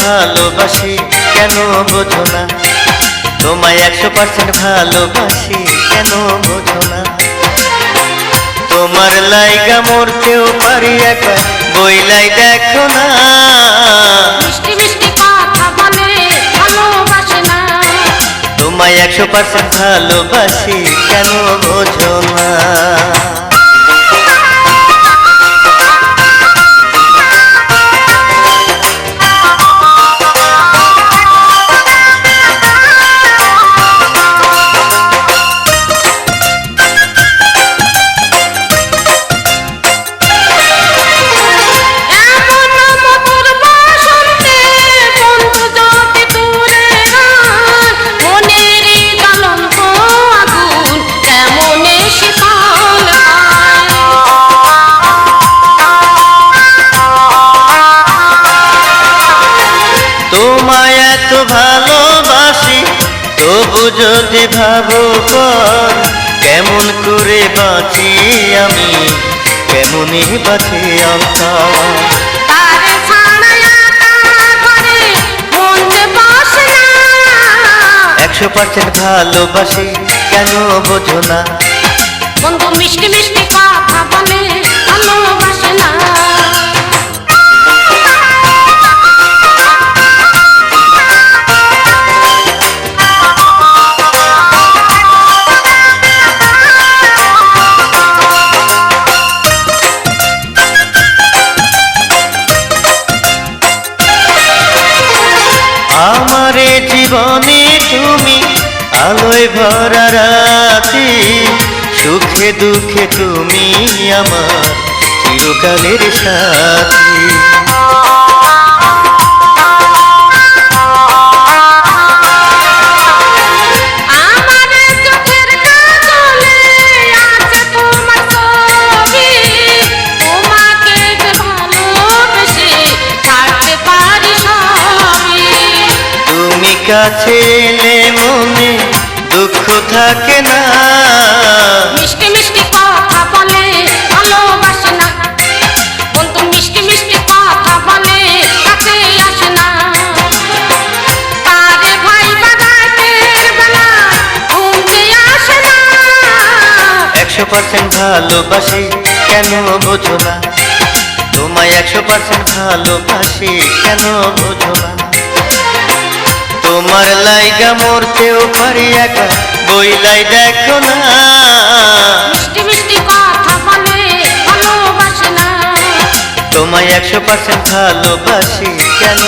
ভালোবাসি কেন বোঝো না, তোমায় 100% ভালোবাসি কেন বোঝো না। তোমার লাইগা মরতেও পারি একা, বইলাই দেখো না। মিষ্টি মিষ্টি কথা বলে ভালোবাসে না, তোমায় 100% ভালোবাসি কেন বোঝো না। তোমায় এত ভালোবাসি তবু যদি ভাবো পর, কেমন করে বাঁচি আমি, কেমনই বাঁচি অন্তর। 100% ভালোবাসি কেন বোঝো না। বন্ধু মিষ্টি মিষ্টি কথা বলে ভালোবাসে না। আমারে জীবনে তুমি আলোয় ভরা রাতি, সুখে দুঃখে তুমি আমার চিরকালের সাথী। কাছে এলে মনে দুঃখ থাকে না, মিষ্টি মিষ্টি কথা বলে ভালোবাসে না। বন্ধু মিষ্টি মিষ্টি কথা বলে কাছে আসে না। তারে ভাই বাগাইতের বেলা ঘুমতে আসে না। 100% ভালোবাসি কেন বোঝো না, তোমায় 100% ভালোবাসি কেন বোঝো না। তোমার লাইগা মরতেও পারি একা, বইলাই দেখো না। মিষ্টি মিষ্টি কথা বলে ভালোবাসে না, তোমায় 100% ভালোবাসি কেন